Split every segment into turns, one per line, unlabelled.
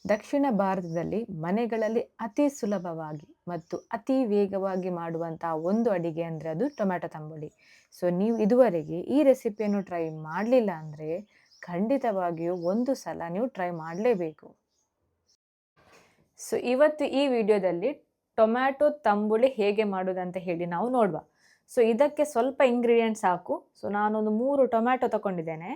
ದಕ್ಷಿಣ ಭಾರತದಲ್ಲಿ ಮನೆಗಳಲ್ಲಿ ಅತಿ ಸುಲಭವಾಗಿ ಮತ್ತು ಅತಿ ವೇಗವಾಗಿ ಮಾಡುವಂತಹ ಒಂದು ಅಡಿಗೆ ಅಂದರೆ ಅದು ಟೊಮ್ಯಾಟೊ ತಂಬುಳಿ. ಸೊ ನೀವು ಇದುವರೆಗೆ ಈ ರೆಸಿಪಿಯನ್ನು ಟ್ರೈ ಮಾಡಲಿಲ್ಲ ಅಂದರೆ ಖಂಡಿತವಾಗಿಯೂ ಒಂದು ಸಲ ನೀವು ಟ್ರೈ ಮಾಡಲೇಬೇಕು. ಸೊ ಇವತ್ತು ಈ ವಿಡಿಯೋದಲ್ಲಿ ಟೊಮ್ಯಾಟೊ ತಂಬುಳಿ ಹೇಗೆ ಮಾಡೋದಂತ ಹೇಳಿ ನಾವು ನೋಡುವ. ಸೊ ಇದಕ್ಕೆ ಸ್ವಲ್ಪ ಇಂಗ್ರೀಡಿಯೆಂಟ್ಸ್ ಸಾಕು. ಸೊ ನಾನೊಂದು 3 ಟೊಮ್ಯಾಟೊ ತಗೊಂಡಿದ್ದೇನೆ,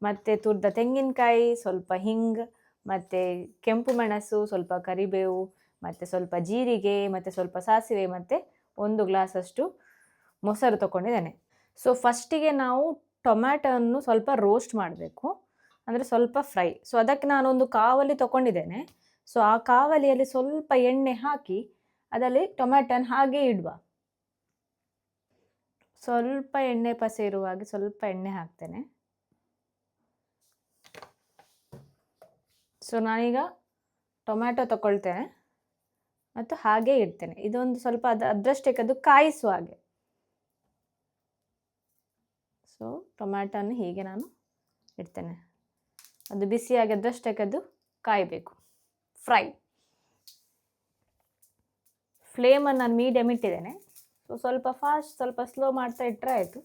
ಮತ್ತು ತುರಿದ ತೆಂಗಿನಕಾಯಿ, ಸ್ವಲ್ಪ ಹಿಂಗ್, ಮತ್ತು ಕೆಂಪು ಮೆಣಸು, ಸ್ವಲ್ಪ ಕರಿಬೇವು, ಮತ್ತು ಸ್ವಲ್ಪ ಜೀರಿಗೆ, ಮತ್ತು ಸ್ವಲ್ಪ ಸಾಸಿವೆ, ಮತ್ತು 1 ಗ್ಲಾಸಷ್ಟು ಮೊಸರು ತಗೊಂಡಿದ್ದೇನೆ. ಸೊ ಫಸ್ಟಿಗೆ ನಾವು ಟೊಮ್ಯಾಟೊವನ್ನು ಸ್ವಲ್ಪ ರೋಸ್ಟ್ ಮಾಡಬೇಕು, ಅಂದರೆ ಸ್ವಲ್ಪ ಫ್ರೈ. ಸೊ ಅದಕ್ಕೆ ನಾನೊಂದು ಕಾವಲಿ ತಗೊಂಡಿದ್ದೇನೆ. ಸೊ ಆ ಕಾವಲಿಯಲ್ಲಿ ಸ್ವಲ್ಪ ಎಣ್ಣೆ ಹಾಕಿ ಅದರಲ್ಲಿ ಟೊಮ್ಯಾಟೊನ ಹಾಗೆ ಇಡುವ. ಸ್ವಲ್ಪ ಎಣ್ಣೆ ಪಸೆ ಇರುವ ಹಾಗೆ ಸ್ವಲ್ಪ ಎಣ್ಣೆ ಹಾಕ್ತೇನೆ. ಸೊ ನಾನೀಗ ಟೊಮ್ಯಾಟೊ ತಗೊಳ್ತೇನೆ ಮತ್ತು ಹಾಗೆ ಇಡ್ತೇನೆ. ಇದೊಂದು ಸ್ವಲ್ಪ ಅದರಷ್ಟಕ್ಕೆ ಅದು ಕಾಯಿಸುವ ಹಾಗೆ. ಸೊ ಟೊಮ್ಯಾಟೊನ ಹೀಗೆ ನಾನು ಇಡ್ತೇನೆ, ಅದು ಬಿಸಿಯಾಗಿ ಅದರಷ್ಟಕ್ಕೆ ಅದು ಕಾಯಬೇಕು, ಫ್ರೈ. ಫ್ಲೇಮನ್ನು ನಾನು ಮೀಡಿಯಮ್ ಇಟ್ಟಿದ್ದೇನೆ. ಸೊ ಸ್ವಲ್ಪ ಫಾಸ್ಟ್ ಸ್ವಲ್ಪ ಸ್ಲೋ ಮಾಡ್ತಾ ಇಟ್ಟರೆ ಆಯಿತು.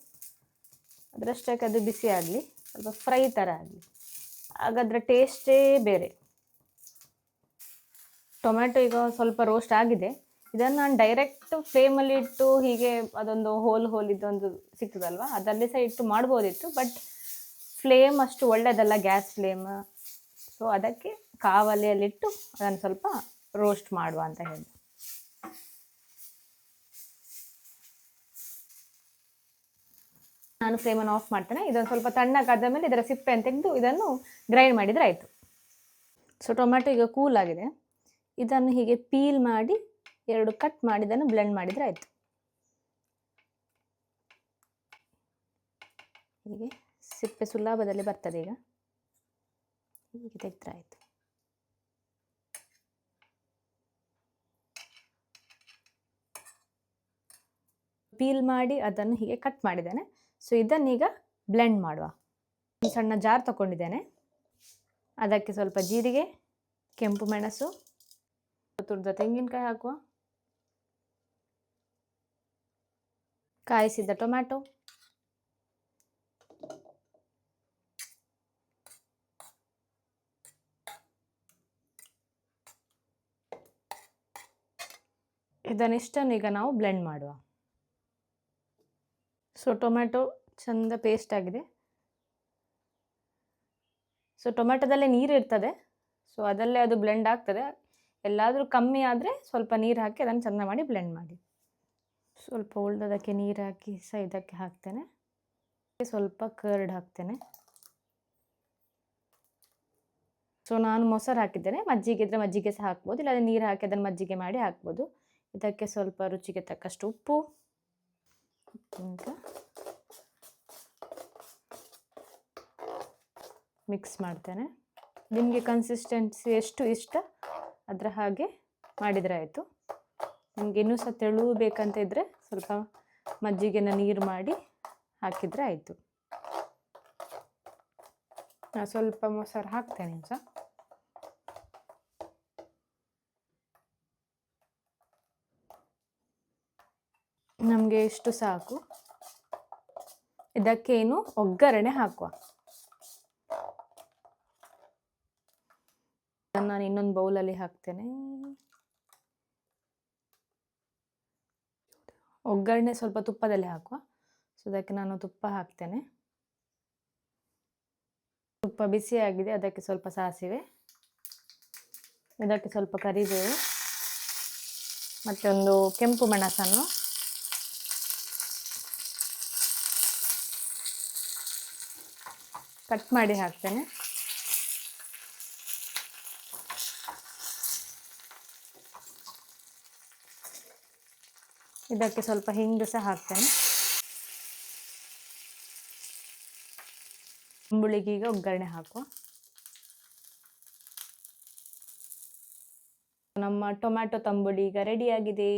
ಅದರಷ್ಟಕ್ಕೆ ಅದು ಬಿಸಿ ಆಗಲಿ, ಸ್ವಲ್ಪ ಫ್ರೈ ಥರ ಆಗಲಿ, ಹಾಗಾದರೆ ಟೇಸ್ಟೇ ಬೇರೆ. ಟೊಮ್ಯಾಟೊ ಈಗ ಸ್ವಲ್ಪ ರೋಸ್ಟ್ ಆಗಿದೆ. ಇದನ್ನು ನಾನು ಡೈರೆಕ್ಟ್ ಫ್ಲೇಮಲ್ಲಿ ಇಟ್ಟು ಹೀಗೆ ಅದೊಂದು ಹೋಲ್ ಇದ್ದೊಂದು ಸಿಗ್ತದಲ್ವ, ಅದರಲ್ಲಿ ಸಹ ಇಟ್ಟು ಮಾಡ್ಬೋದಿತ್ತು, ಬಟ್ ಫ್ಲೇಮ್ ಅಷ್ಟು ಒಳ್ಳೆಯದಲ್ಲ, ಗ್ಯಾಸ್ ಫ್ಲೇಮ್. ಸೊ ಅದಕ್ಕೆ ಕಾವಲಿಯಲ್ಲಿಟ್ಟು ಅದನ್ನು ಸ್ವಲ್ಪ ರೋಸ್ಟ್ ಮಾಡುವ ಅಂತ ಹೇಳಿ. ನಾನು ಫ್ಲೇಮನ್ನು ಆಫ್ ಮಾಡ್ತೇನೆ. ಇದನ್ನು ಸ್ವಲ್ಪ ತಣ್ಣಗಾದ ಮೇಲೆ ಇದರ ಸಿಪ್ಪೆಯನ್ನು ತೆಗೆದು ಇದನ್ನು ಗ್ರೈಂಡ್ ಮಾಡಿದರೆ ಆಯಿತು. ಸೊ ಟೊಮ್ಯಾಟೊ ಈಗ ಕೂಲ್ ಆಗಿದೆ. ಇದನ್ನು ಹೀಗೆ ಪೀಲ್ ಮಾಡಿ 2 ಕಟ್ ಮಾಡಿ ಇದನ್ನು ಬ್ಲೆಂಡ್ ಮಾಡಿದರೆ ಆಯಿತು. ಹೀಗೆ ಸಿಪ್ಪೆ ಸುಲಭದಲ್ಲಿ ಬರ್ತದೆ. ಈಗ ಹೀಗೆ ತೆಗೆದ್ರೆ ಆಯಿತು. ಪೀಲ್ ಮಾಡಿ ಅದನ್ನು ಹೀಗೆ ಕಟ್ ಮಾಡಿದ್ದೇನೆ. ಸೊ ಇದನ್ನೀಗ ಬ್ಲೆಂಡ್ ಮಾಡುವ. ಸಣ್ಣ ಜಾರ್ ತಗೊಂಡಿದ್ದೇನೆ. ಅದಕ್ಕೆ ಸ್ವಲ್ಪ ಜೀರಿಗೆ, ಕೆಂಪು ಮೆಣಸು, ತುರಿದ ತೆಂಗಿನಕಾಯಿ ಹಾಕುವ, ಕಾಯಿಸಿದ ಟೊಮ್ಯಾಟೊ, ಇದನ್ನಿಷ್ಟನ್ನು ಈಗ ನಾವು ಬ್ಲೆಂಡ್ ಮಾಡುವ. ಸೊ ಟೊಮ್ಯಾಟೊ ಚಂದ ಪೇಸ್ಟ್ ಆಗಿದೆ. ಸೊ ಟೊಮ್ಯಾಟೊದಲ್ಲೇ ನೀರು ಇರ್ತದೆ, ಸೊ ಅದಲ್ಲೇ ಅದು ಬ್ಲೆಂಡ್ ಆಗ್ತದೆ. ಎಲ್ಲಾದರೂ ಕಮ್ಮಿ ಆದರೆ ಸ್ವಲ್ಪ ನೀರು ಹಾಕಿ ಅದನ್ನು ಚೆಂದ ಮಾಡಿ ಬ್ಲೆಂಡ್ ಮಾಡಿ. ಸ್ವಲ್ಪ ಉಳಿದದಕ್ಕೆ ನೀರು ಹಾಕಿ ಸಹ ಇದಕ್ಕೆ ಹಾಕ್ತೇನೆ. ಸ್ವಲ್ಪ ಕರ್ಡ್ ಹಾಕ್ತೇನೆ. ಸೊ ನಾನು ಮೊಸರು ಹಾಕಿದ್ದೇನೆ. ಮಜ್ಜಿಗೆ ಇದ್ದರೆ ಮಜ್ಜಿಗೆ ಸಹ ಹಾಕ್ಬೋದು, ಇಲ್ಲಾಂದರೆ ನೀರು ಹಾಕಿ ಅದನ್ನು ಮಜ್ಜಿಗೆ ಮಾಡಿ ಹಾಕ್ಬೋದು. ಇದಕ್ಕೆ ಸ್ವಲ್ಪ ರುಚಿಗೆ ತಕ್ಕಷ್ಟು ಉಪ್ಪು, ಈಗ ಮಿಕ್ಸ್ ಮಾಡ್ತೇನೆ. ನಿಮಗೆ ಕನ್ಸಿಸ್ಟೆನ್ಸಿ ಎಷ್ಟು ಇಷ್ಟ ಅದರ ಹಾಗೆ ಮಾಡಿದರೆ ಆಯಿತು. ನಿಮಗೆ ಇನ್ನೂ ಸಹ ತೆಳು ಬೇಕಂತ ಇದ್ದರೆ ಸ್ವಲ್ಪ ಮಜ್ಜಿಗೆನ ನೀರು ಮಾಡಿ ಹಾಕಿದರೆ ಆಯಿತು. ನಾನು ಸ್ವಲ್ಪ ಮೊಸರು ಹಾಕ್ತೇನೆ ಸಹ. ನಮಗೆ ಇಷ್ಟು ಸಾಕು. ಇದಕ್ಕೇನು ಒಗ್ಗರಣೆ ಹಾಕುವ. ನಾನು ಇನ್ನೊಂದು ಬೌಲಲ್ಲಿ ಹಾಕ್ತೇನೆ. ಒಗ್ಗರಣೆ ಸ್ವಲ್ಪ ತುಪ್ಪದಲ್ಲಿ ಹಾಕುವ. ಸೊ ಅದಕ್ಕೆ ನಾನು ತುಪ್ಪ ಹಾಕ್ತೇನೆ. ತುಪ್ಪ ಬಿಸಿಯಾಗಿದೆ. ಅದಕ್ಕೆ ಸ್ವಲ್ಪ ಸಾಸಿವೆ, ಇದಕ್ಕೆ ಸ್ವಲ್ಪ ಕರಿಬೇವು, ಮತ್ತೊಂದು ಕೆಂಪು ಮೆಣಸನ್ನು, ಕಟ್ ಮಾಡಿ ಹಾಕ್ತೇನೆ. ಇದಕ್ಕೆ ಸ್ವಲ್ಪ ಹಿಂಗು ಸಹ ಹಾಕ್ತೇನೆ. ತಂಬುಳಿಗೆ ಈಗ ಒಗ್ಗರಣೆ ಹಾಕುವ. ನಮ್ಮ ಟೊಮ್ಯಾಟೊ ತಂಬುಳಿ ಈಗ ರೆಡಿಯಾಗಿದೆ.